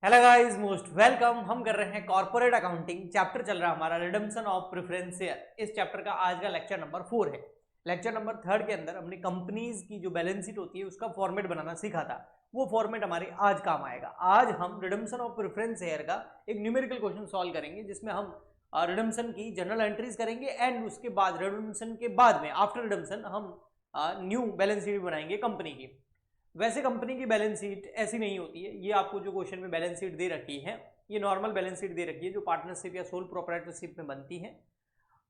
Hello guys, most welcome. हम कर रहे हैं कॉर्पोरेट अकाउंटिंग। चैप्टर चल रहा है हमारा रिडम्पशन ऑफ प्रेफरेंस शेयर। इस चैप्टर का आज का लेक्चर नंबर 4 है। लेक्चर नंबर 3 के अंदर हमने कंपनीज की जो बैलेंस शीट होती है उसका फॉर्मेट बनाना सीखा था। वो फॉर्मेट हमारे आज काम आएगा। आज हम रिडम्पशन ऑफ प्रेफरेंस शेयर का एक न्यूमेरिकल क्वेश्चन सॉल्व करेंगे, जिसमें हम रिडम्पशन की जनरल एंट्रीज करेंगे एंड उसके बाद रिडम्पशन के बाद में आफ्टर रिडम्पशन हम न्यू बैलेंस शीट बनाएंगे कंपनी की। वैसे कंपनी की बैलेंस शीट ऐसी नहीं होती है। ये आपको जो क्वेश्चन में बैलेंस शीट दे रखी है, ये नॉर्मल बैलेंस शीट दे रखी है जो पार्टनरशिप या सोल प्रोप्राइटरशिप में बनती है।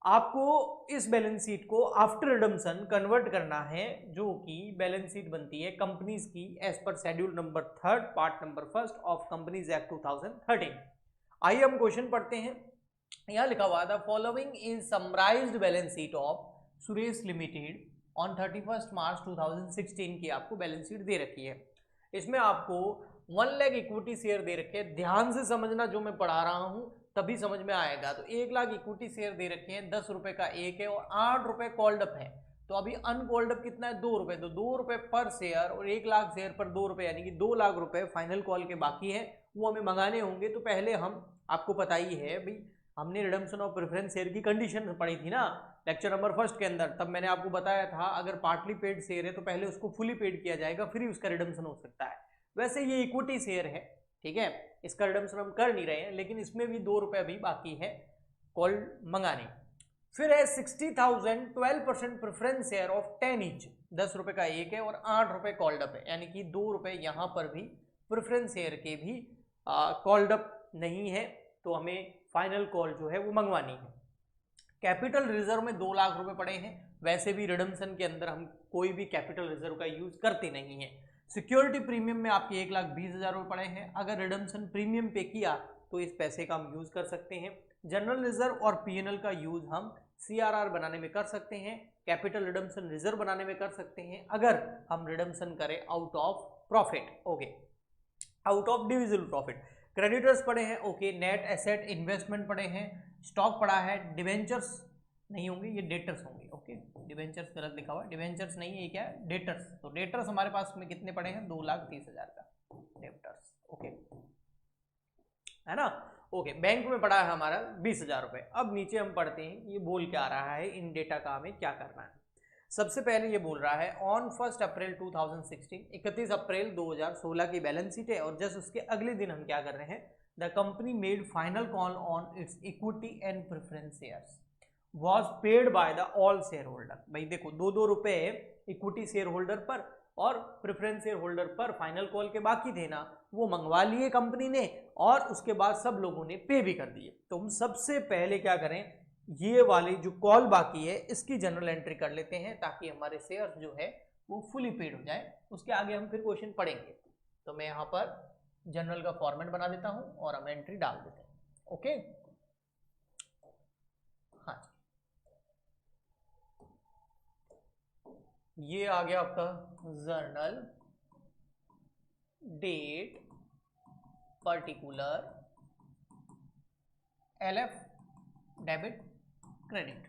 आपको इस बैलेंस शीट को आफ्टर रिडम्पशन कन्वर्ट करना है, जो कि बैलेंस शीट बनती है कंपनीज की एज पर schedule number 3 part number 1 of companies act 2013। आइए हम क्वेश्चन पढ़ते हैं। यहां लिखा हुआ था, following is summarised balance sheet of Suresh limited on 31 मार्च 2016 की आपको बैलेंस शीट दे रखी है। इसमें आपको 1 लाख इक्विटी शेयर दे रखे हैं। ध्यान से समझना, जो मैं पढ़ा रहा हूं तभी समझ में आएगा। तो 1 लाख इक्विटी शेयर दे रखे हैं, 10 रुपए का एक है और 8 रुपए कॉल्ड अप है। तो अभी अनकॉल्ड अप कितना है, 2 रुपए। तो 2 रुपए पर शेयर और 1 लाख शेयर पर 2 रुपए, यानी कि 2 लाख रुपए फाइनल कॉल के बाकी है, वो हमें मंगाने होंगे। तो पहले हम, आपको पता ही है भाई, हमने रिडम्पशन ऑफ प्रेफरेंस शेयर की कंडीशन पढ़ी थी ना लेक्चर नंबर 1 के अंदर। तब मैंने आपको बताया था, अगर पार्टली पेड शेयर है तो पहले उसको फुली पेड किया जाएगा, फिर उसका रिडम्पशन हो सकता है। वैसे ये इक्विटी शेयर है, ठीक है, इसका रिडम्पशन हम कर नहीं रहे हैं, लेकिन इसमें भी 2 रुपए अभी बाकी है कॉल मंगाने। फिर है 60,000 12% प्रेफरेंस शेयर ऑफ 10 ईच, 10 रुपए का एक है और 8 रुपए कॉल्ड अप है, यानी कि 2 रुपए यहां पर भी प्रेफरेंस शेयर के भी कॉल्ड अप नहीं है। तो हमें फाइनल कॉल जो है वो मंगवानी है। कैपिटल रिजर्व में 2 लाख रुपए पड़े हैं। वैसे भी रिडम्पशन के अंदर हम कोई भी कैपिटल रिजर्व का यूज करते नहीं है। सिक्योरिटी प्रीमियम में आपके 1,20,000 रुपए पड़े हैं। अगर रिडम्पशन प्रीमियम पे किया तो इस पैसे का हम यूज कर सकते हैं। जनरल रिजर्व और पीएनएल का यूज हम सीआरआर बनाने में कर सकते हैं, कैपिटल रिडम्पशन रिजर्व बनाने में कर सकते हैं, अगर हम रिडम्पशन करें out of profit, okay, out of divisible profit. Creditors पड़े हैं, ओके, नेट एसेट इन्वेस्टमेंट पड़े हैं, स्टॉक पड़ा है, डिवेंचर्स नहीं होंगे, ये डेटर्स होंगे, ओके, डिवेंचर्स गलत लिखा हुआ है, डिवेंचर्स नहीं है, ये क्या है, डेटर्स। तो डेटर्स हमारे पास में कितने पड़े हैं, 2,30,000 का डेटर्स, ओके, है ना, ओके। बैंक में पड़ा है हमारा 20,000 रुपए। अब नीचे हम पढ़ते हैं ये बोल क्या रहा है, इन डेटा का हमें क्या करना है। सबसे पहले ये बोल रहा है, ऑन 1 अप्रैल 2016, 31 अप्रैल 2016 की बैलेंस शीट है, और जस्ट उसके अगले दिन हम क्या कर रहे हैं, the company made final call on it's equity and preference shares was paid by the all share holder. भाई देखो, 2-2 रुपए इक्विटी शेयर होल्डर पर और प्रेफरेंस शेयर होल्डर पर फाइनल कॉल के बाकी थे ना, वो मंगवा लिए कंपनी ने, और उसके बाद सब लोगों ने पे भी कर दिए। तो हम सबसे पहले क्या करें, ये वाली जो कॉल बाकी है इसकी जनरल एंट्री कर लेते हैं, ताकि हमारे शेयर जो है वो फुली पेड हो जाए। उसके आगे हम फिर क्वेश्चन पढ़ेंगे। तो मैं यहाँ पर जनरल का फॉर्मेट बना देता हूँ और हम एंट्री डाल देते हैं, ओके। हाँ, ये आ गया आपका journal, date, particular, LF, debit, credit.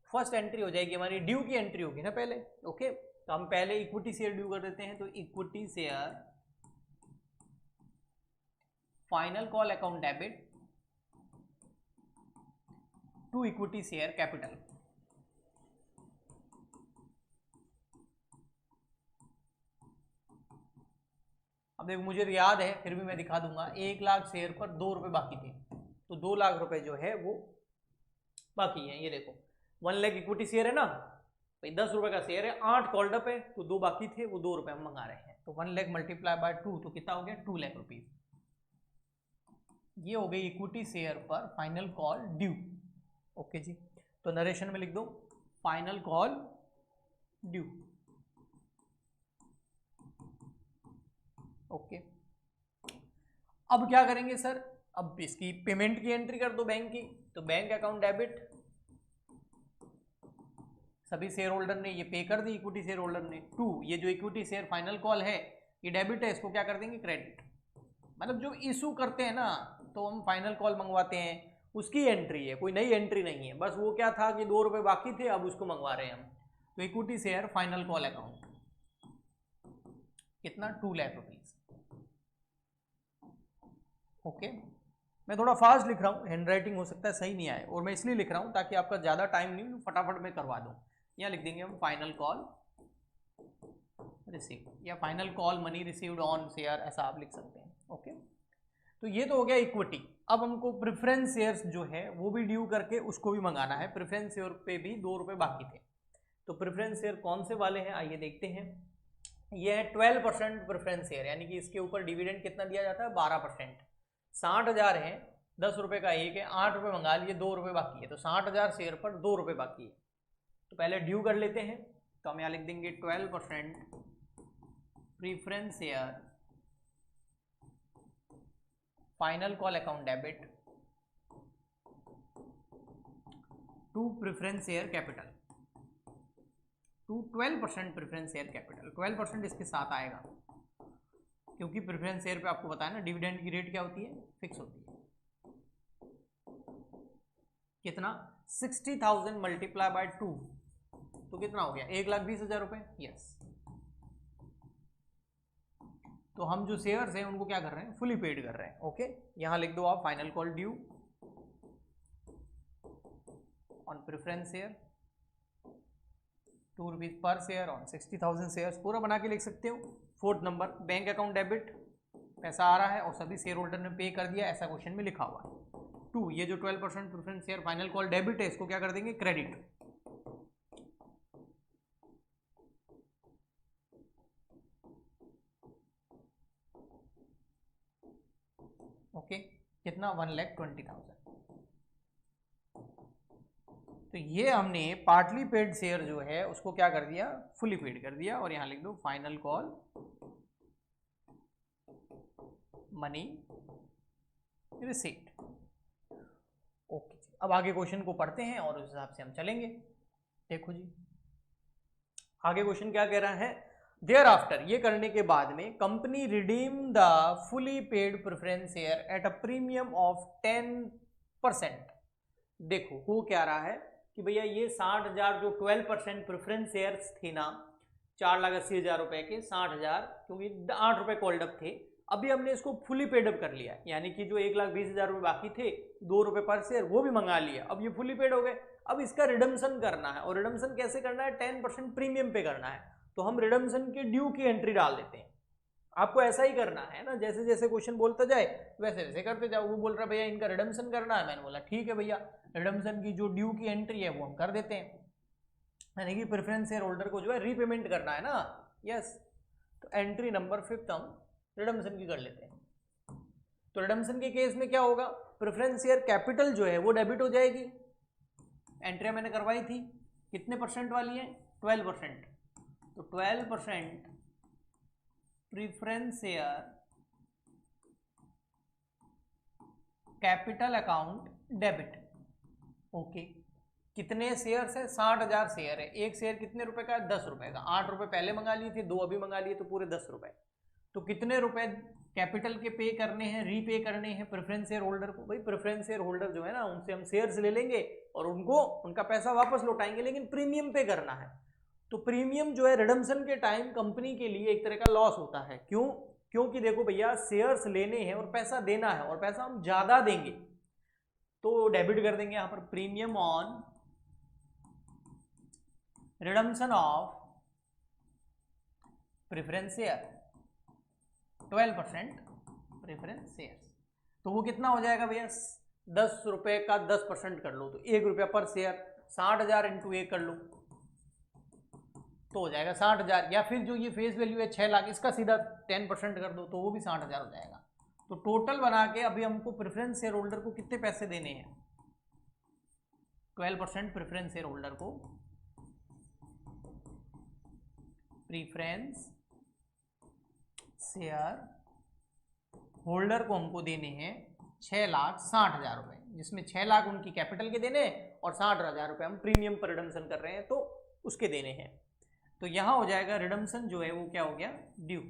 First entry हो जाएगी हमारी, ड्यू की एंट्री होगी ना पहले, ओके। तो हम पहले इक्विटी शेयर ड्यू कर देते हैं। तो equity share final call account debit to equity share capital. अब देखो, मुझे याद है फिर भी मैं दिखा दूंगा, 1 लाख शेयर पर 2 रुपए बाकी थे, तो 2 लाख रुपए जो है वो बाकी है। ये देखो, 1 लाख इक्विटी शेयर है ना भाई, 10 रुपए का शेयर है, 8 कॉल्ड अप है, तो 2 बाकी थे, वो 2 रुपए हम मंगा रहे हैं। तो 1 लाख मल्टीप्लाई बाय 2, तो कितना हो गया, 2 लाख रुपीज। ये हो गई इक्विटी शेयर पर फाइनल कॉल ड्यू, ओके जी। तो नरेशन में लिख दो, फाइनल कॉल ड्यू, ओके। अब क्या करेंगे सर, अब इसकी पेमेंट की एंट्री कर दो बैंक की। तो बैंक अकाउंट डेबिट, सभी शेयर होल्डर ने ये पे कर दी, इक्विटी शेयर होल्डर ने। टू, ये जो इक्विटी शेयर फाइनल कॉल है ये डेबिट है, इसको क्या कर देंगे, क्रेडिट। मतलब जो इशू करते हैं ना, तो हम फाइनल कॉल मंगवाते हैं, उसकी एंट्री है, कोई नई एंट्री नहीं है। बस वो क्या था कि 2 रुपए बाकी थे, अब उसको मंगवा रहे हैं हम। तो equity share final call account कितना, 2 लाख रुपीज। ओके, मैं थोड़ा फास्ट लिख रहा हूँ, हैंडराइटिंग हो सकता है सही नहीं आए, और मैं इसलिए लिख रहा हूँ ताकि आपका ज़्यादा टाइम नहीं, फटाफट में करवा दूँ। यहाँ लिख देंगे हम फाइनल कॉल रिसीव, या final call money received on share, ऐसा आप लिख सकते हैं। ओके, तो ये तो हो गया इक्विटी। अब हमको प्रेफरेंस शेयर्स जो है वो भी ड्यू करके उसको भी मंगाना है। प्रेफरेंस शेयर पे भी 2 रुपये बाकी थे, तो प्रेफरेंस शेयर कौन से वाले हैं आइए देखते हैं। ये है 12% प्रेफरेंस शेयर, यानी कि इसके ऊपर डिविडेंड कितना दिया जाता है 12%। 60,000 है, 10 रुपये का एक है, 8 रुपये मंगा लिए, 2 रुपये बाकी है, तो 60,000 शेयर पर 2 रुपये बाकी है। तो पहले ड्यू कर लेते हैं, तो हम यहाँ लिख देंगे 12% preference share final call account debit to preference share capital, to 12% preference share capital. 12% इसके साथ आएगा, क्योंकि प्रेफरेंस शेयर पे आपको बताया ना डिविडेंड की रेट क्या होती है, फिक्स होती है। कितना, 60,000 मल्टीप्लाई बाय 2, तो कितना हो गया 1,20,000 रुपये। यस, तो हम जो शेयर्स हैं उनको क्या कर रहे हैं, फुली पेड कर रहे हैं। ओके, यहां लिख दो आप final call due on preference share 2 rupees per share on 60,000 shares, पूरा बना के लिख सकते हो। 4th number, bank account debit, पैसा आ रहा है और सभी शेयर होल्डर ने पे कर दिया, ऐसा क्वेश्चन में लिखा हुआ है। 2, ये जो 12% preference share final call debit है, इसको क्या कर देंगे, क्रेडिट। ओके, कितना 1,20,000। तो ये हमने पार्टली पेड शेयर जो है उसको क्या कर दिया, फुली पेड कर दिया, और यहां लिख दो final call money receipt. Okay, अब आगे क्वेश्चन को पढ़ते हैं और उस हिसाब से हम चलेंगे। देखो जी, आगे क्वेश्चन क्या कह रहा है, देयर आफ्टर, ये करने के बाद में company redeem the fully paid preference share at a premium of 10%। देखो हो क्या रहा है कि भैया ये 60,000 जो 12% प्रेफरेंस शेयर्स थे ना, 4,80,000 रुपए के 60,000, क्योंकि 8 रुपए कॉल्ड अप थे, अभी हमने इसको फुली पेड अप कर लिया, यानी कि जो 1,20,000 रुपए बाकी थे 2 रुपए पर शेयर वो भी मंगा लिया, अब ये फुली पेड हो गए। अब इसका रिडम्पशन करना है, और रिडम्पशन कैसे करना है, 10% प्रीमियम पे करना है, तो हम रिडम्पशन के ड्यू की एंट्री डाल देते हैं। आपको ऐसा ही करना है ना, जैसे जैसे क्वेश्चन बोलता जाए वैसे वैसे करते जाओ। वो बोल रहा है भैया इनका रिडम्पशन करना है, मैंने बोला ठीक है भैया, रिडम्पशन की जो ड्यू की एंट्री है वो हम कर देते हैं, यानी कि प्रेफरेंस शेयर होल्डर को जो है रीपेमेंट करना है ना। यस, तो एंट्री नंबर 5 हम रिडम्पशन की कर लेते हैं। तो रिडम्पशन के केस में क्या होगा, प्रेफरेंस शेयर कैपिटल जो है वो डेबिट हो जाएगी, एंट्री मैंने करवाई थी, कितने परसेंट वाली है, 12%, तो 12% preference share capital account debit. Okay, कितने शेयर है, 60,000 शेयर है, एक शेयर कितने रुपए का है, 10 रुपए का, 8 रुपए पहले मंगा लिए थे, 2 अभी मंगा लिए, तो पूरे 10 रुपए। तो कितने रुपए कैपिटल के पे करने हैं, रीपे करने हैं प्रेफरेंस शेयर होल्डर को। भाई प्रेफरेंस शेयर होल्डर जो है ना, उनसे हम शेयर्स ले लेंगे और उनको उनका पैसा वापस लौटाएंगे, लेकिन प्रीमियम पे करना है। तो प्रीमियम जो है रिडम्पशन के टाइम कंपनी के लिए एक तरह का लॉस होता है। क्यों, क्योंकि देखो भैया शेयर्स लेने हैं और पैसा देना है, और पैसा हम ज्यादा देंगे तो डेबिट कर देंगे यहां पर, premium on redemption of preference share 12% preference shares, तो वो कितना हो जाएगा भैया, 10 रुपए का 10% कर लो तो 1 रुपया पर शेयर, 60,000 इंटू 1 कर लो तो हो जाएगा 60,000, या फिर जो ये फेस वैल्यू है 6 लाख, इसका सीधा 10% कर दो तो वो भी 60,000 हो जाएगा। तो टोटल बना के अभी हमको प्रेफरेंस शेयर होल्डर को कितने पैसे देने हैं, 12% प्रेफरेंस शेयर होल्डर को, प्रेफरेंस शेयर होल्डर को हमको देने हैं 6,60,000 रुपए, जिसमें 6 लाख उनकी कैपिटल के देने और 60,000 रुपए हम प्रीमियम पर रिडम्पशन कर रहे हैं तो उसके देने हैं। तो यहां हो जाएगा रिडम्पशन जो है वो क्या हो गया, ड्यू।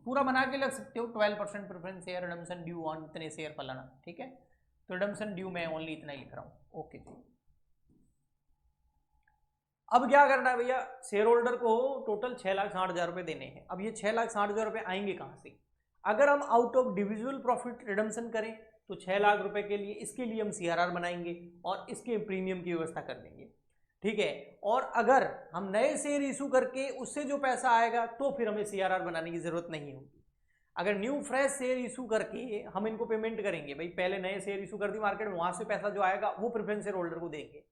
पूरा बना के लग सकते हो, 12% preference share redemption due on इतने शेयर फलाना, ठीक है। तो रिडम्पशन ड्यू मैं ओनली इतना ही लिख रहा हूं। ओके जी, अब क्या करना है भैया, शेयर होल्डर को टोटल 6,60,000 रुपए देने हैं। अब ये 6,60,000 रुपए आएंगे कहां से, अगर हम out of divisible profit redemption करें तो 6 लाख रुपए के लिए, इसके लिए हम सीआरआर बनाएंगे और इसके प्रीमियम की व्यवस्था कर देंगे, ठीक है। और अगर हम नए शेयर इशू करके उससे जो पैसा आएगा तो फिर हमें सीआरआर बनाने की जरूरत नहीं होगी। अगर न्यू फ्रेश शेयर इशू करके हम इनको पेमेंट करेंगे, भाई पहले नए शेयर इशू कर दी मार्केट में, वहां से पैसा जो आएगा वो प्रेफरेंस शेयर होल्डर को देंगे,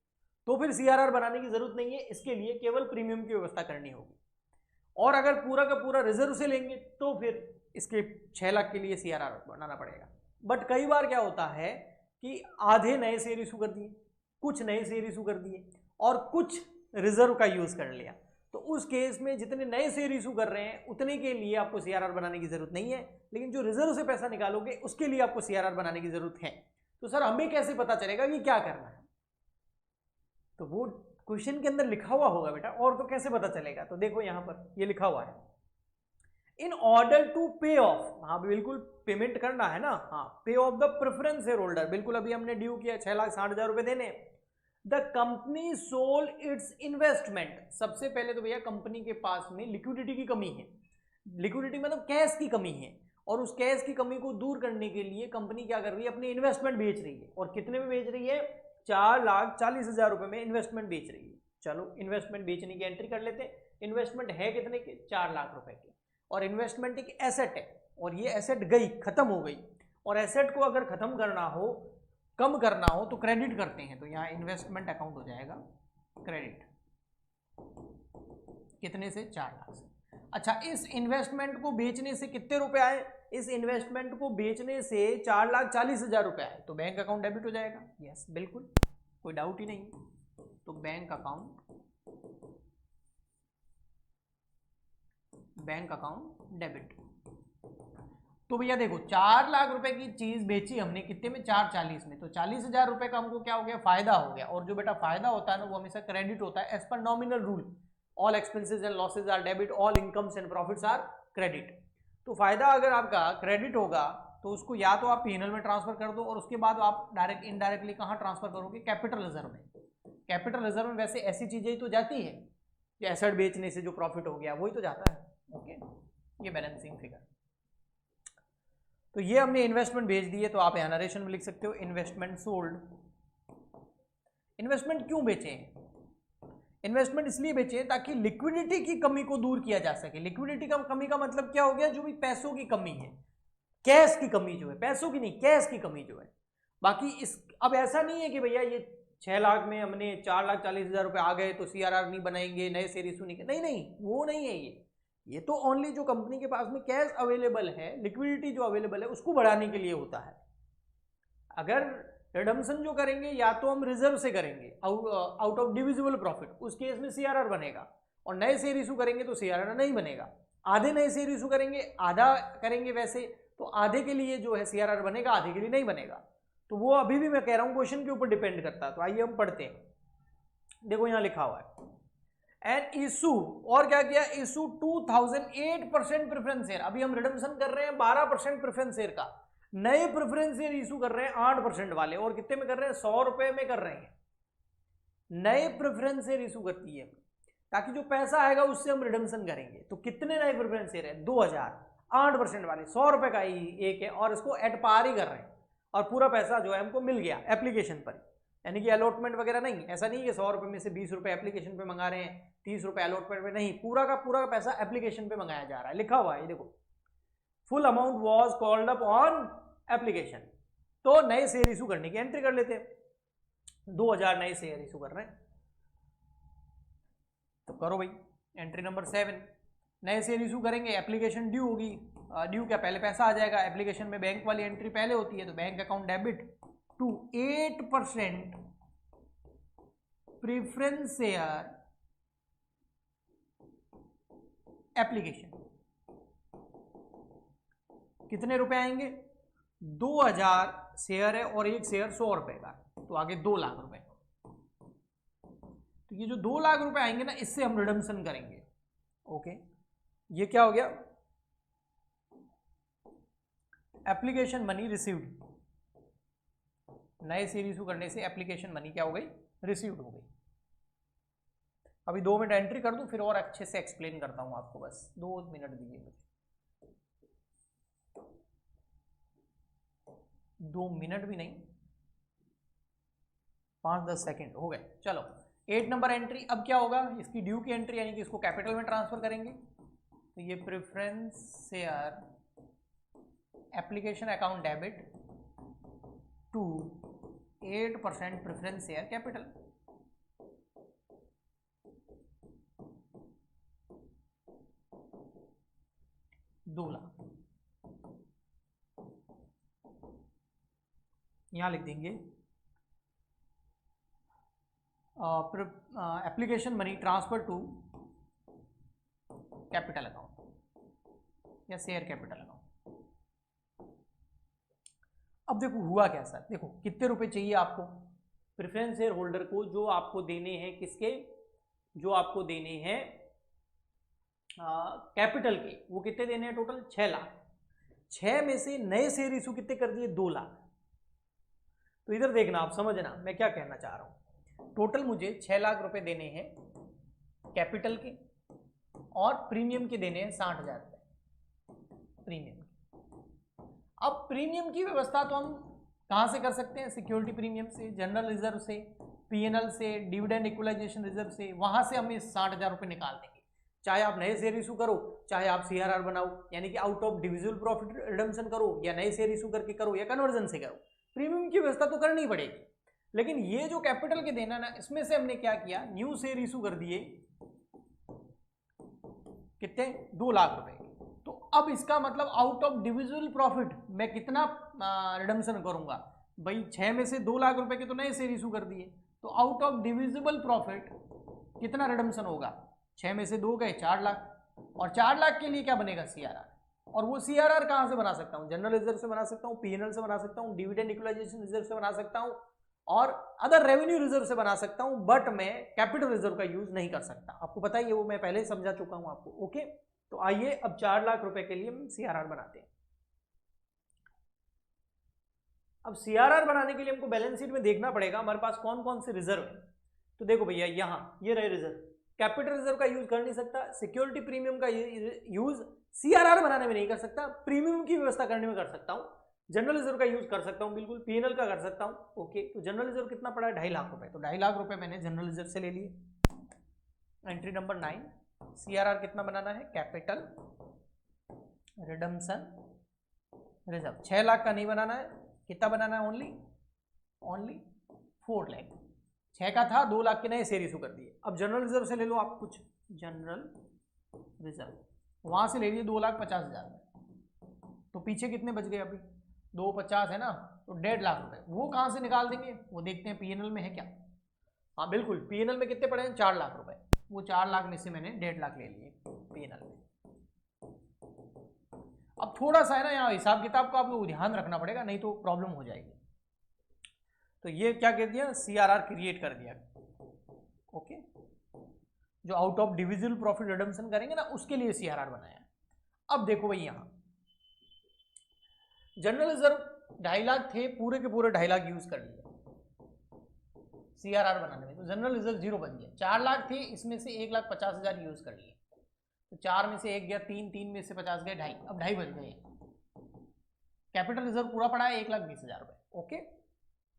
तो फिर सीआरआर बनाने की जरूरत नहीं है, इसके लिए केवल प्रीमियम की व्यवस्था करनी होगी। और अगर पूरा का पूरा रिजर्व से लेंगे तो फिर इसके 6 लाख के लिए सीआरआर बनाना पड़ेगा। बट कई बार क्या होता है कि आधे नए शेयर इशू कर दिए, कुछ नए शेयर इशू कर दिए और कुछ रिजर्व का यूज कर लिया, तो उस केस में जितने नए शेयर इशू कर रहे हैं उतने के लिए आपको सीआरआर बनाने की जरूरत नहीं है, लेकिन जो रिजर्व से पैसा निकालोगे उसके लिए आपको सीआरआर बनाने की जरूरत है। तो सर हमें कैसे पता चलेगा कि क्या करना है? तो वो क्वेश्चन के अंदर लिखा हुआ होगा बेटा, और तो कैसे पता चलेगा? तो देखो यहां पर ये लिखा हुआ है, इन ऑर्डर टू पे ऑफ, हाँ बिल्कुल पेमेंट करना है ना, हाँ पे of the preference share holder, बिल्कुल अभी हमने ड्यू किया 6,60,000 रुपए देने। The company sold it's investment, सबसे पहले तो भैया कंपनी के पास में लिक्विडिटी की कमी है, लिक्विडिटी मतलब कैश की कमी है, और उस कैश की कमी को दूर करने के लिए कंपनी क्या कर रही है, अपनी इन्वेस्टमेंट बेच रही है। और कितने में बेच रही है? 4,40,000 रुपए में इन्वेस्टमेंट बेच रही है। चलो इन्वेस्टमेंट बेचने की एंट्री कर लेते हैं। इन्वेस्टमेंट है कितने के? 4 लाख रुपए के। और इन्वेस्टमेंट एक एसेट है, और ये एसेट गई, खत्म हो गई, और एसेट को अगर खत्म करना हो, कम करना हो तो क्रेडिट करते हैं, तो यहाँ इन्वेस्टमेंट अकाउंट हो जाएगा क्रेडिट, कितने से? 4 लाख से। अच्छा, इस इन्वेस्टमेंट को बेचने से कितने रुपए आए? इस इन्वेस्टमेंट को बेचने से 4,40,000 रुपए आए, तो बैंक अकाउंट डेबिट हो जाएगा। यस बिल्कुल, कोई डाउट ही नहीं। तो बैंक अकाउंट डेबिट। तो भैया देखो 4 लाख रुपए की चीज बेची हमने, कितने में? 4,40 में, तो 40,000 रुपए का हमको क्या हो गया? फायदा हो गया। और जो बेटा फायदा होता है ना वो हमेशा क्रेडिट होता है, एज पर nominal rule, all expenses and losses are debit, all incomes and profits are credit. तो फायदा अगर आपका क्रेडिट होगा तो उसको या तो आप पीएनएल में ट्रांसफर कर दो, और उसके बाद आप डायरेक्ट इनडायरेक्टली कहाँ ट्रांसफर करोगे? कैपिटल रिजर्व में। कैपिटल रिजर्व में वैसे ऐसी चीजें ही तो जाती है, एसेट बेचने से जो प्रॉफिट हो गया वही तो जाता है। ओके, ये बैलेंसिंग फिगर। तो ये हमने इन्वेस्टमेंट भेज दी है, तो आप यहां नरेशन में लिख सकते हो इन्वेस्टमेंट सोल्ड। इन्वेस्टमेंट क्यों बेचे? इन्वेस्टमेंट इसलिए बेचे ताकि लिक्विडिटी की कमी को दूर किया जा सके। लिक्विडिटी का कमी का मतलब क्या हो गया? जो भी पैसों की कमी है, कैश की कमी जो है, पैसों की नहीं, कैश की कमी जो है। बाकी इस अब ऐसा नहीं है कि भैया ये 6 लाख में हमने 4,40,000 रुपए आ गए तो सीआरआर नहीं बनाएंगे, नए शेयर इशू नहीं, नहीं वो नहीं है। ये तो ओनली जो कंपनी के पास में कैश अवेलेबल है, लिक्विडिटी जो अवेलेबल है उसको बढ़ाने के लिए होता है। अगर रिडम्पशन जो करेंगे या तो हम रिजर्व से करेंगे, आउट ऑफ डिविजिबल प्रॉफिट, उस केस में सीआरआर बनेगा, और नए शेयर इशू करेंगे तो सीआरआर नहीं बनेगा। आधे नए शेयर इशू करेंगे, आधा करेंगे वैसे, तो आधे के लिए जो है सीआरआर बनेगा, आधे के लिए नहीं बनेगा। तो वो अभी भी मैं कह रहा हूं क्वेश्चन के ऊपर डिपेंड करता है। तो आइए हम पढ़ते हैं। देखो यहां लिखा हुआ है एंड इशू, और क्या किया? Issue 2008% preference share. अभी हम रिडम्पशन कर रहे हैं 12% प्रेफरेंस शेयर का, नए प्रेफरेंस शेयर इशू कर रहे हैं 8% वाले, और कितने में कर रहे हैं? 100 रुपए में कर रहे हैं। नए प्रेफरेंस शेयर इशू करती है ताकि जो पैसा आएगा उससे हम रिडम्पशन करेंगे। तो कितने नए प्रेफरेंस शेयर है? 2000, 8% वाले, 100 रुपए का ही एक है, और इसको एट पार ही कर रहे हैं, और पूरा पैसा जो है हमको मिल गया एप्लीकेशन पर, यानी कि अलॉटमेंट वगैरह नहीं। ऐसा नहीं कि 100 रुपए में से 20 रुपए एप्लीकेशन पे मंगा रहे हैं, 30 रुपए अलॉटमेंट पे, नहीं, पूरा का पैसा एप्लीकेशन पे मंगाया जा रहा है। लिखा हुआ है, ये देखो, full amount was called up on application. तो नए शेयर इशू करने की एंट्री कर लेते हैं, 2000 नए शेयर इशू कर रहे हैं, तो करो भाई एंट्री नंबर 7। नए शेयर इशू करेंगे, एप्लीकेशन ड्यू होगी, ड्यू क्या? पहले पैसा आ जाएगा। एप्लीकेशन में बैंक वाली एंट्री पहले होती है, तो bank account debit to 8% preference share application. कितने रुपए आएंगे? 2000 शेयर है, और एक शेयर 100 रुपए का, तो आगे 2 लाख रुपए। तो ये जो 2 लाख रुपए आएंगे ना, इससे हम रिडम्पशन करेंगे। ओके, ये क्या हो गया? Application money received. नए शेयर इशू करने से एप्लीकेशन मनी क्या हो गई? रिसीव्ड हो गई। अभी 2 मिनट एंट्री कर दूं, फिर और अच्छे से एक्सप्लेन करता हूं आपको, बस 2 मिनट दीजिए मुझे। 2 मिनट भी नहीं, 5-10 सेकेंड हो गए। चलो 8 नंबर एंट्री, अब क्या होगा, इसकी ड्यू की एंट्री यानी कि इसको कैपिटल में ट्रांसफर करेंगे। तो ये preference share application account debit to 8% preference share capital. दो लाख यहां लिख देंगे। Application money transfer to capital account या शेयर कैपिटल अकाउंट। अब देखो हुआ क्या सर, देखो कितने रुपए चाहिए आपको प्रेफरेंस शेयर होल्डर को, जो आपको देने हैं किसके, जो आपको देने हैं कैपिटल के, वो कितने देने हैं टोटल 6 लाख। 6 में से नए शेयर इशू कितने कर दिए 2 लाख। तो इधर देखना, आप समझना मैं क्या कहना चाह रहा हूं। टोटल मुझे 6 लाख रुपए देने हैं कैपिटल के और प्रीमियम के देने हैं 60,000 रुपए प्रीमियम। अब प्रीमियम की व्यवस्था तो हम कहां से कर सकते हैं, सिक्योरिटी प्रीमियम से, जनरल रिजर्व से, पीएनएल से, डिविडेंड इक्वलाइजेशन रिजर्व से, वहां से हम इस 60,000 रुपए निकाल देंगे। चाहे आप नए शेयर इशू करो, चाहे आप सीआरआर बनाओ यानी कि out of divisible profit redemption करो, या नए शेयर इशू करके करो, या कन्वर्जन से करो, प्रीमियम की व्यवस्था तो करनी पड़ेगी। लेकिन ये जो कैपिटल के देना ना, इसमें से हमने क्या किया, न्यू शेयर इशू कर दिए कितने 2 लाख रुपए। तो अब इसका मतलब आउट ऑफ डिविजिबल प्रॉफिट मैं कितना रिडम्पशन करूंगा भाई, 6 में से 2 लाख रुपए के तो नए शेयर इशू कर दिए, तो आउट ऑफ डिविजिबल प्रॉफिट कितना रिडम्पशन होगा, 6 में से 2 गए 4 लाख, और 4 लाख के लिए क्या बनेगा सीआरआर। और वो सीआरआर कहां से बना सकता हूं, जनरल रिजर्व से बना सकता हूं, पीएनएल से बना सकता हूं, डिविडेंड इक्वलाइजेशन रिजर्व से बना सकता हूं, और अदर रेवेन्यू रिजर्व से बना सकता हूं, बट मैं कैपिटल रिजर्व का यूज नहीं कर सकता। आपको पता ही है, वो मैं पहले ही समझा चुका हूं आपको। ओके, तो आइए अब 4 लाख रुपए के लिए हम सीआरआर बनाते हैं। अब सीआरआर बनाने के लिए हमको बैलेंस शीट में देखना पड़ेगा हमारे पास कौन कौन से रिजर्व है। तो देखो भैया, यहां ये रहे रिजर्व, कैपिटल रिजर्व का यूज कर नहीं सकता, सिक्योरिटी प्रीमियम का यूज सीआरआर बनाने में नहीं कर सकता, प्रीमियम की व्यवस्था करने में कर सकता हूं, जनरल रिजर्व का यूज कर सकता हूं बिल्कुल, पीएनएल का कर सकता हूं। ओके, तो जनरल रिजर्व कितना पड़ा है 2.5 लाख रुपए, तो 2.5 लाख रुपए मैंने जनरल रिजर्व से ले लिए। एंट्री नंबर 9, सीआरआर कितना बनाना है, कैपिटल रिडम्पशन रिजर्व 6 लाख का नहीं बनाना है, कितना बनाना है, ओनली 4 लाख। 6 का था, 2 लाख के नए शेयर इशू कर दिए। अब जनरल रिजर्व से ले लो आप कुछ, जनरल रिजर्व वहां से ले लिए 2,50,000 में, तो पीछे कितने बच गए अभी 250 है ना, तो 1.5 लाख रुपए वो कहां से निकाल देंगे, वो देखते हैं पीएनएल में है क्या। हाँ बिल्कुल, पीएनएल में कितने पड़े हैं 4 लाख रुपए, वो 4 लाख में से मैंने 1.5 लाख ले लिए पीएनएल में। अब थोड़ा सा है ना यहाँ हिसाब किताब का आप लोग ध्यान रखना पड़ेगा, नहीं तो प्रॉब्लम हो जाएगी। तो ये क्या कर दिया, सीआरआर क्रिएट कर दिया। ओके, जो out of divisible profit redemption करेंगे ना, उसके लिए सीआरआर बनाया। अब देखो भाई, यहां जनरल रिजर्व 2.5 लाख थे, पूरे के पूरे 2.5 लाख यूज कर लिए सीआरआर बनाने में, तो जनरल रिजर्व 0 बन गया। 4 लाख थे, इसमें से 1,50,000 यूज कर लिए, तो 4 में से 1 गया 3, 3 में से 50 गए 2.5, अब 2.5 बच गए। कैपिटल रिजर्व पूरा पड़ा है 1,20,000 रुपए। ओके,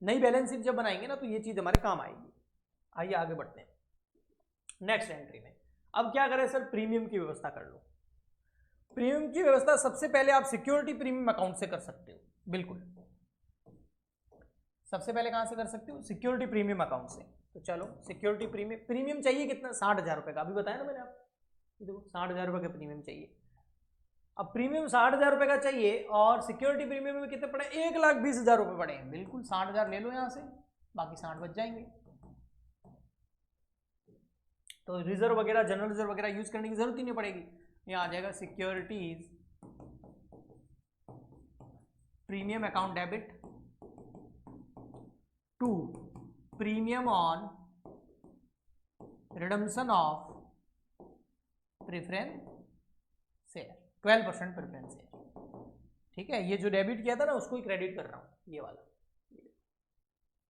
नई बैलेंस शीट जब बनाएंगे ना, तो ये चीज हमारे काम आएगी। आइए आगे बढ़ते हैं नेक्स्ट एंट्री में। अब क्या करें सर, प्रीमियम की व्यवस्था कर लो। प्रीमियम की व्यवस्था सबसे पहले आप सिक्योरिटी प्रीमियम अकाउंट से कर सकते हो, बिल्कुल सबसे पहले कहां से कर सकते हो, सिक्योरिटी प्रीमियम अकाउंट से। तो चलो सिक्योरिटी प्रीमियम चाहिए कितना, 60,000 रुपए का, अभी बताया ना मैंने आपको, देखो 60,000 रुपए का प्रीमियम चाहिए। अब प्रीमियम 60,000 रुपए का चाहिए, और सिक्योरिटी प्रीमियम में कितने पड़े, 1,20,000 रुपए पड़े हैं, बिल्कुल 60,000 ले लो यहां से, बाकी 60 बच जाएंगे। तो रिजर्व वगैरह, जनरल रिजर्व वगैरह यूज करने की जरूरत ही नहीं पड़ेगी। यहां आ जाएगा securities premium account debit to premium on redemption of preference share, 12% preference share. ठीक है, ये जो डेबिट किया था ना, उसको ही क्रेडिट कर रहा हूं, ये वाला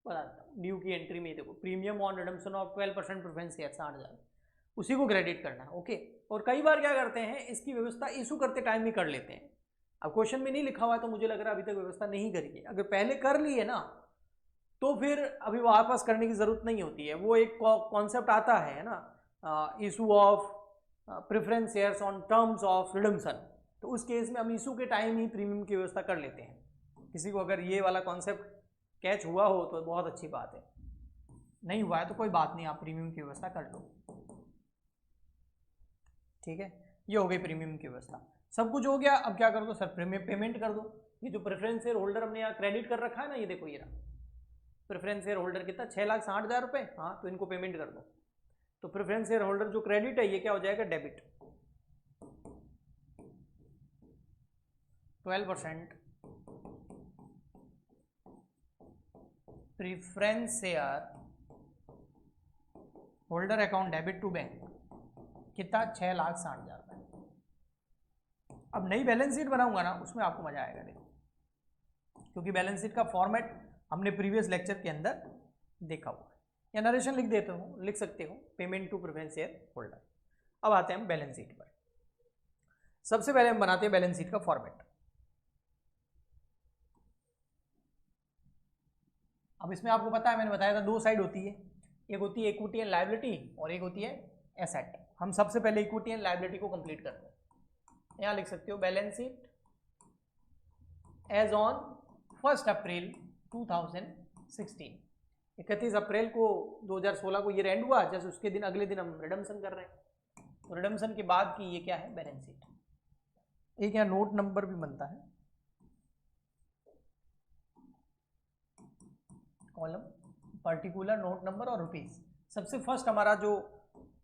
बता देता हूं। ड्यू की एंट्री में देखो, premium on redemption of 12% preference share 60,000, उसी को क्रेडिट करना है। ओके, और कई बार क्या करते हैं, इसकी व्यवस्था इशू करते टाइम ही कर लेते हैं, अब क्वेश्चन में नहीं लिखा हुआ है तो मुझे लग रहा है अभी तक व्यवस्था नहीं करी है। अगर पहले कर ली है ना तो फिर अभी वापस करने की जरूरत नहीं होती है। वो एक कॉन्सेप्ट आता है ना, issue of preference shares on terms of redemption, तो उस केस में हम इशू के टाइम ही प्रीमियम की व्यवस्था कर लेते हैं। किसी को अगर ये वाला कॉन्सेप्ट कैच हुआ हो तो बहुत अच्छी बात है, नहीं हुआ है तो कोई बात नहीं, आप प्रीमियम की व्यवस्था कर लो। ठीक है, ये हो गई प्रीमियम की व्यवस्था। सब कुछ हो गया, अब क्या कर दो सर, प्रीमियम पेमेंट कर दो। ये जो प्रेफरेंस शेयर होल्डर हमने यहाँ क्रेडिट कर रखा है ना, ये देखो ये रहा प्रेफरेंस शेयर होल्डर कितना 6,60,000 रुपये, हाँ तो इनको पेमेंट कर दो। तो प्रेफरेंस शेयर होल्डर जो क्रेडिट है ये क्या हो जाएगा, debit. 12% preference share holder account debit to bank, कितना 6,60,000 रुपये। अब नई बैलेंस शीट बनाऊंगा ना उसमें आपको मजा आएगा देखो, क्योंकि बैलेंस शीट का फॉर्मेट हमने प्रीवियस लेक्चर के अंदर देखा हुआ है। या नरेशन लिख देते हो, लिख सकते हो, payment to preference share holder. अब आते हैं हम बैलेंस शीट पर। सबसे पहले हम बनाते हैं बैलेंस शीट का फॉर्मेट। अब इसमें आपको पता है, मैंने बताया था दो साइड होती है, एक होती है इक्विटी एंड लायबिलिटी और एक होती है एसेट। हम सबसे पहले इक्विटी एंड लायबिलिटी को कंप्लीट करते हैं। यहां लिख सकते हो बैलेंस शीट एज ऑन 1 अप्रैल 2016, 31 अप्रैल को 2016 को ये एंड हुआ, जैसे उसके दिन अगले दिन हम रिडम्पशन कर रहे हैं, तो रिडम्पशन के बाद की ये क्या है, बैलेंस शीट। एक यहाँ नोट नंबर भी बनता है, कॉलम पर्टिकुलर नोट नंबर और रुपीस। सबसे फर्स्ट हमारा जो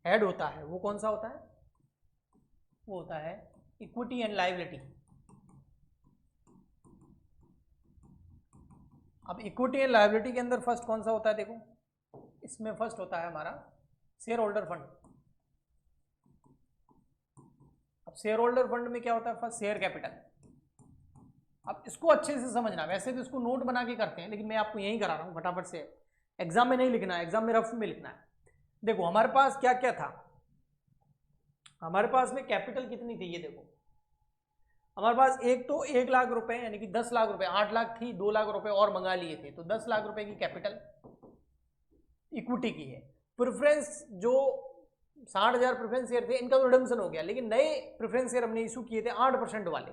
हेड होता है वो कौन सा होता है, वो होता है इक्विटी एंड लायबिलिटी। अब इक्विटी एंड लायबिलिटी के अंदर फर्स्ट कौन सा होता है, देखो इसमें फर्स्ट होता है हमारा शेयर होल्डर फंड। अब शेयर होल्डर फंड में क्या होता है, फर्स्ट शेयर कैपिटल। अब इसको अच्छे से समझना, वैसे तो इसको नोट बना के करते हैं लेकिन मैं आपको यही करा रहा हूँ फटाफट से, एग्जाम में नहीं लिखना है, एग्जाम में रफ में लिखना है। देखो हमारे पास क्या क्या था, हमारे पास में कैपिटल कितनी थी, ये देखो हमारे पास एक तो 1 लाख रुपए यानी कि 10 लाख रुपए, 8 लाख थी, 2 लाख रुपए और मंगा लिए थे, तो 10 लाख रुपए की कैपिटल इक्विटी की है। प्रेफरेंस जो 60,000 प्रेफरेंस शेयर थे इनका तो रिडम्पशन हो गया, लेकिन नए प्रेफरेंस शेयर हमने इशू किए थे 8% वाले,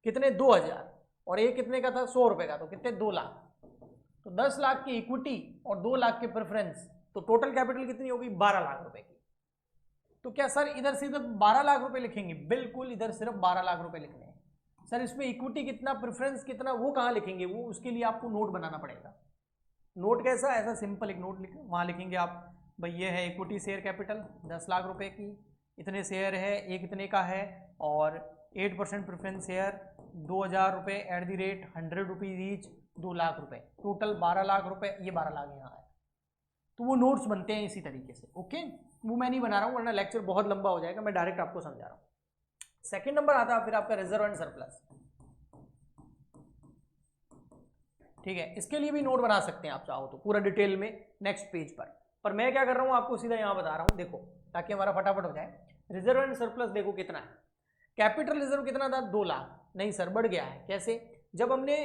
कितने 2,000, और एक कितने का था 100 रुपए का, तो कितने 2 लाख। तो 10 लाख की इक्विटी और 2 लाख के प्रेफरेंस, तो टोटल कैपिटल कितनी होगी 12 लाख रुपए की। तो क्या सर इधर से इधर 12 लाख रुपए लिखेंगे, बिल्कुल इधर सिर्फ 12 लाख रुपए लिखने हैं। सर इसमें इक्विटी कितना प्रेफरेंस कितना वो कहाँ लिखेंगे, वो उसके लिए आपको नोट बनाना पड़ेगा। नोट कैसा, ऐसा सिंपल एक नोट लिखें, वहाँ लिखेंगे आप भाई ये है इक्विटी शेयर कैपिटल 10 लाख रुपए की, इतने शेयर है, एक इतने का है, और 8% प्रेफरेंस शेयर 2,000 रुपये at the rate 100 rupees each, 2 lakh रुपए, टोटल 12 लाख रुपए, ये 12 लाख यहाँ है। तो वो नोट्स बनते हैं इसी तरीके से, ओके। वो मैं नहीं बना रहा हूँ वरना लेक्चर बहुत लंबा हो जाएगा, मैं डायरेक्ट आपको समझा रहा हूँ। सेकंड नंबर आता है फिर आपका रिजर्व एंड सरप्लस। ठीक है, इसके लिए भी नोट बना सकते हैं आप चाहो तो पूरा डिटेल में नेक्स्ट पेज पर मैं क्या कर रहा हूँ आपको सीधा यहाँ बता रहा हूँ, देखो ताकि हमारा फटाफट हो जाए। रिजर्व एंड सरप्लस देखो कितना है, कैपिटल रिजर्व कितना था 2 लाख, नहीं सर बढ़ गया है, कैसे, जब हमने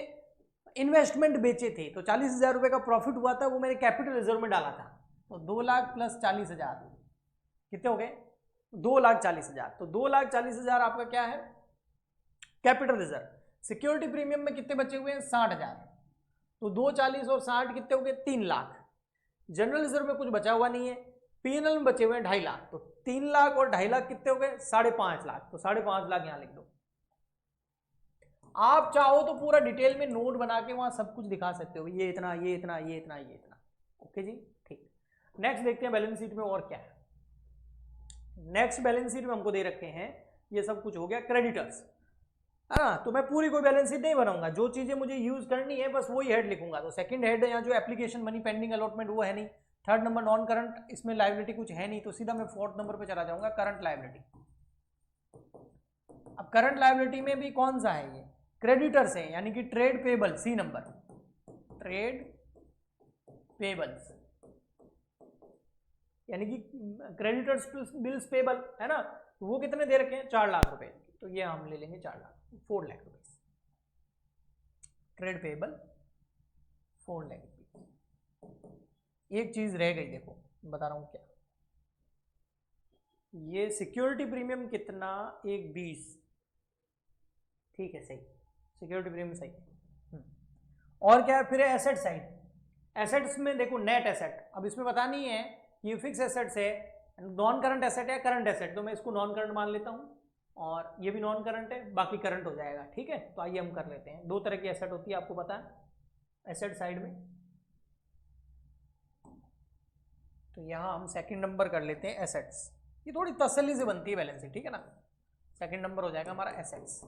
इन्वेस्टमेंट बेचे थे तो 40,000 रुपए का प्रॉफिट हुआ था, वो मैंने कैपिटल रिजर्व में डाला था, तो 2 लाख प्लस 40,000 कितने हो गए 2,40,000, तो 2,40,000 आपका क्या है कैपिटल रिजर्व। सिक्योरिटी प्रीमियम में कितने बचे हुए हैं 60,000, तो 2,40 और 60 कितने हो गए 3 लाख। जनरल रिजर्व में कुछ बचा हुआ नहीं है, पीएनएल में बचे हुए हैं 2.5 लाख, तो 3 लाख और 2.5 लाख कितने हो गए 5.5 लाख, तो 5.5 लाख यहां लिख दो। आप चाहो तो पूरा डिटेल में नोट बना के वहां सब कुछ दिखा सकते हो, ये इतना ये इतना ये इतना ये इतना, ओके जी ठीक। नेक्स्ट देखते हैं बैलेंस शीट में और क्या है। नेक्स्ट बैलेंस शीट में हमको दे रखे हैं, ये सब कुछ हो गया क्रेडिटर्स, हाँ, तो मैं पूरी कोई बैलेंस शीट नहीं बनाऊंगा, जो चीजें मुझे यूज करनी है बस वही हेड लिखूंगा। तो सेकंड हेड है यहाँ जो एप्लीकेशन मनी पेंडिंग अलॉटमेंट वो है नहीं, थर्ड नंबर नॉन करंट, इसमें लायबिलिटी कुछ है नहीं, तो सीधा मैं फोर्थ नंबर पे चला जाऊंगा करंट लायबिलिटी। अब करंट लायबिलिटी में भी कौन सा है, ये क्रेडिटर्स है, यानी कि trade payable, C number trade payables, यानी कि क्रेडिटर्स बिल्स पेबल है ना, तो वो कितने दे रखे हैं 4 लाख रुपए, तो ये हम ले लेंगे 4 लाख 4 लाख रुपए। Trade payable 4 lakh rupees. एक चीज रह गई, देखो बता रहा हूं क्या, ये सिक्योरिटी प्रीमियम कितना, 1.20, ठीक है सही, सिक्योरिटी प्रीमियम सही है। और क्या है फिर, एसेट साइड। एसेट्स में देखो नेट एसेट, अब इसमें पता नहीं है ये फिक्स एसेट्स है, नॉन करंट एसेट है, करंट एसेट, तो मैं इसको नॉन करंट मान लेता हूँ, और ये भी नॉन करंट है, बाकी करंट हो जाएगा, ठीक है। तो आइए हम कर लेते हैं, दो तरह की एसेट होती है आपको पता है एसेट साइड में। तो यहाँ हम सेकंड नंबर कर लेते हैं एसेट्स, ये थोड़ी तसल्ली से बनती है बैलेंस शीट, ठीक है ना। सेकंड नंबर हो जाएगा हमारा एसेट्स।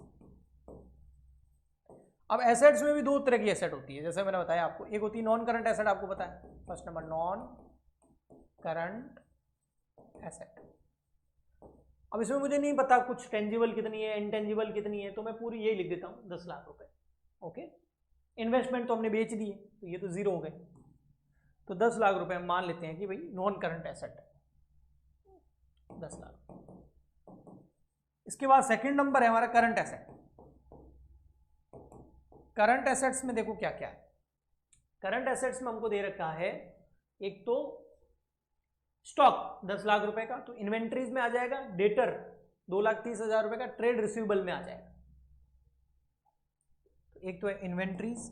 अब एसेट्स में भी दो तरह की एसेट होती है, जैसे मैंने बताया आपको, एक होती है नॉन करंट एसेट, आपको पता है, first number non current asset. अब इसमें मुझे नहीं पता कुछ टेंजिबल कितनी है, इनटेंजिबल कितनी है, तो मैं पूरी यही लिख देता हूँ 10 लाख रुपए, ओके। इन्वेस्टमेंट तो हमने बेच दी है, तो ये तो जीरो हो गए, तो 10 लाख रुपए हम मान लेते हैं कि भाई नॉन करंट एसेट 10 लाख। इसके बाद सेकंड नंबर है हमारा करंट एसेट। करंट एसेट्स में देखो क्या क्या है, करंट एसेट्स में हमको दे रखा है एक तो स्टॉक 10 लाख रुपए का, तो इन्वेंट्रीज में आ जाएगा, डेटर 2,30,000 रुपए का, ट्रेड रिसीवेबल में आ जाएगा। तो एक तो है इन्वेंट्रीज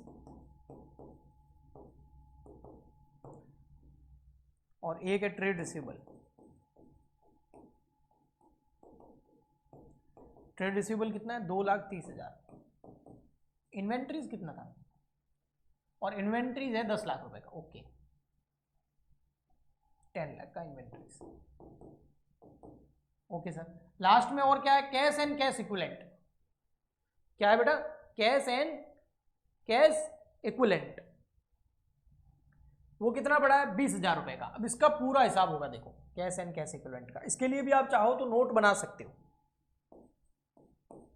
और एक है ट्रेड रिसीवेबल। ट्रेड रिसीवेबल कितना है, 2,30,000। इन्वेंट्रीज कितना था, और इन्वेंट्रीज है 10 लाख रुपए का, ओके, 10 लाख का इन्वेंट्रीज, ओके सर। लास्ट में और क्या है, कैश एंड कैश इक्विवेलेंट। क्या है बेटा, कैश एंड कैश इक्विवेलेंट, वो कितना पड़ा है, 20,000 रुपए का। अब इसका पूरा हिसाब होगा, देखो कैश एंड कैश इक्विवेलेंट का। इसके लिए भी आप चाहो तो नोट बना सकते हो,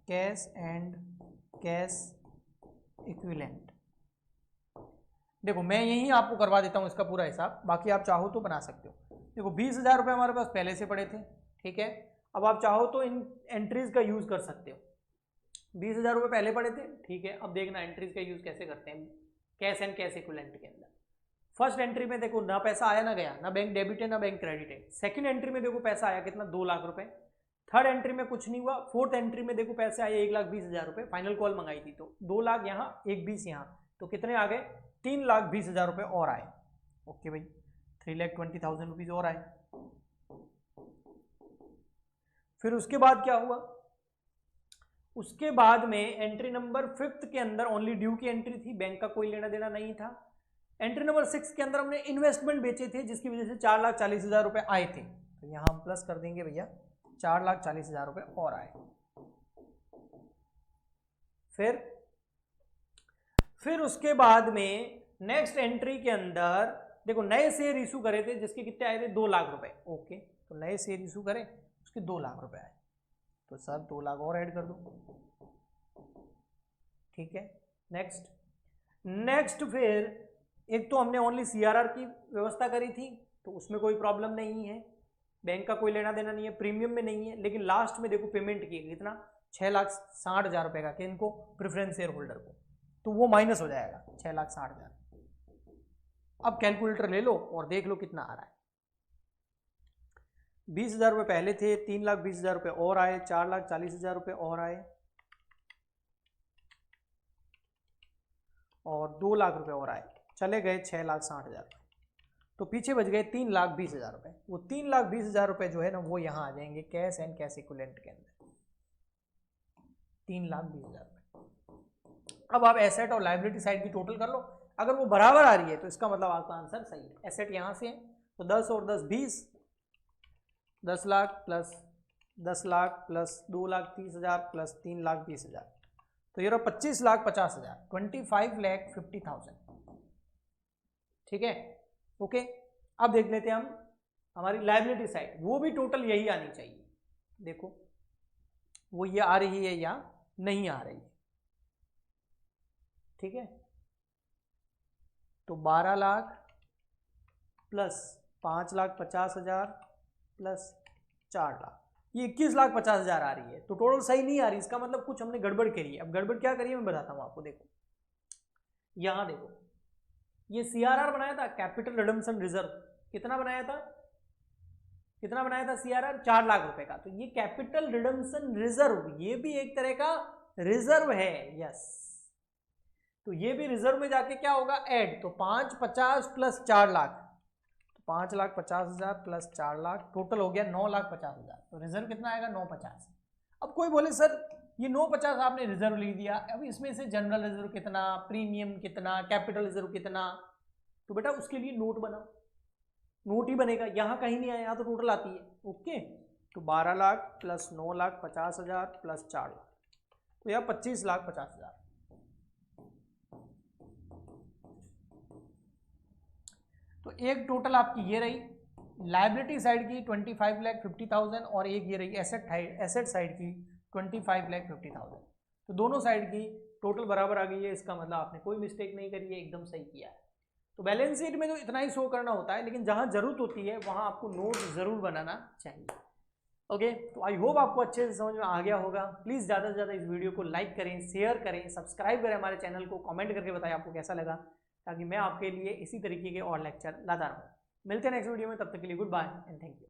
कैश एंड कैश इक्विवेलेंट। देखो मैं यही आपको करवा देता हूं इसका पूरा हिसाब, बाकी आप चाहो तो बना सकते हो। देखो 20,000 रुपए हमारे पास पहले से पड़े थे, ठीक है। अब आप चाहो तो इन एंट्रीज का यूज कर सकते हो। 20,000 रुपए पहले पड़े थे, ठीक है। अब देखना एंट्रीज का यूज कैसे करते हैं कैश एंड कैश इक्विवेलेंट के अंदर। फर्स्ट एंट्री में देखो ना पैसा आया ना गया, ना बैंक डेबिट है ना बैंक क्रेडिट है। सेकंड एंट्री में देखो पैसा आया कितना, 2 लाख रुपए। थर्ड एंट्री में कुछ नहीं हुआ। फोर्थ एंट्री में देखो पैसे आए 1,20,000 रुपए, फाइनल कॉल मंगाई थी, तो 2 लाख यहाँ 1,20,000 यहाँ, तो कितने आ गए, 3,20,000 रुपए और आए, ओके भाई, 3,20,000 रुपीज और आए। फिर उसके बाद क्या हुआ, उसके बाद में एंट्री नंबर 5 के अंदर ओनली ड्यू की एंट्री थी, बैंक का कोई लेना देना नहीं था। एंट्री नंबर 6 के अंदर हमने इन्वेस्टमेंट बेचे थे, जिसकी वजह से 4,40,000 रुपए आए थे, तो यहां हम प्लस कर देंगे भैया, 4,40,000 रुपए और आए। फिर उसके बाद में नेक्स्ट एंट्री के अंदर देखो नए शेयर इशू करे थे, जिसके कितने आए थे, 2 लाख रुपए, ओके। तो नए शेयर इशू करे, उसके 2 लाख रुपए आए, तो सर 2 लाख और ऐड कर दो, ठीक है। नेक्स्ट फिर एक तो हमने ओनली सीआरआर की व्यवस्था करी थी, तो उसमें कोई प्रॉब्लम नहीं है, बैंक का कोई लेना देना नहीं है, प्रीमियम में नहीं है। लेकिन लास्ट में देखो पेमेंट की कितना, 6,60,000 रुपए का, किनको, प्रेफरेंस शेयर होल्डर को, तो वो माइनस हो जाएगा 6,60,000। अब कैलकुलेटर ले लो और देख लो कितना आ रहा है। 20,000 रुपए पहले थे, 3,20,000 रुपए और आए, 4,40,000 रुपए और आए, और 2 लाख रुपए और आए, चले गए 6,60,000, तो पीछे बच गए 3,20,000 रुपए। वो 3,20,000 रुपए जो है ना, वो यहाँ आ जाएंगे कैश एंड कैश इक्विवेलेंट के अंदर, 3,20,000 रुपए। अब आप एसेट और लायबिलिटी साइड की टोटल कर लो, अगर वो बराबर आ रही है तो इसका मतलब आपका आंसर सही है। एसेट यहाँ से है, तो 10 और 10 20, 10 lakh plus 10 lakh plus 2,30,000 plus 3,20,000, तो ये रहा 25,50,000, 25,50,000, ठीक है, ओके। अब देख लेते हैं हम हमारी लायबिलिटी साइड, वो भी टोटल यही आनी चाहिए। देखो वो ये आ रही है या नहीं आ रही है, ठीक है। तो 12 लाख प्लस 5,50,000 प्लस 4 लाख, ये 21,50,000 आ रही है, तो टोटल सही नहीं आ रही, इसका मतलब कुछ हमने गड़बड़ करी है। अब गड़बड़ क्या करी है मैं बताता हूँ आपको। देखो यहां देखो ये CRR बनाया था, कैपिटल रिडम्पशन रिजर्व, कितना बनाया था, कितना बनाया था CRR, 4 लाख रुपए का। तो ये कैपिटल रिडम्पशन रिजर्व ये भी एक तरह का रिजर्व है, यस। तो ये भी रिजर्व में जाके क्या होगा, ऐड, तो 550 प्लस 4 लाख, तो 5,50,000 प्लस 4 लाख, टोटल हो गया 9,50,000। तो रिजर्व कितना आएगा, 950। अब कोई बोले सर ये 950 आपने रिजर्व ले दिया, अब इसमें से जनरल रिजर्व कितना, प्रीमियम कितना, कैपिटल रिजर्व कितना, तो बेटा उसके लिए नोट बनाओ, नोट ही बनेगा, यहां कहीं नहीं आया, यहां तो टोटल आती है। ओके, तो 12 लाख प्लस 9,50,000 प्लस 4 लाख, तो यह 25,50,000। तो एक टोटल आपकी ये रही लाइबिलिटी साइड की 25,50,000 और एक ये रही एसेट साइड की 25,50,000। तो दोनों साइड की टोटल बराबर आ गई है, इसका मतलब आपने कोई मिस्टेक नहीं करी है, एकदम सही किया है। तो बैलेंस शीट में तो इतना ही शो करना होता है, लेकिन जहां जरूरत होती है वहां आपको नोट जरूर बनाना चाहिए। ओके, तो आई होप आपको अच्छे से समझ में आ गया होगा। प्लीज़ ज़्यादा से ज़्यादा इस वीडियो को लाइक करें, शेयर करें, सब्सक्राइब करें हमारे चैनल को, कमेंट करके बताएं आपको कैसा लगा, ताकि मैं आपके लिए इसी तरीके के और लेक्चर लाता रहूँ। मिलते हैं नेक्स्ट वीडियो में, तब तक के लिए goodbye and thank you.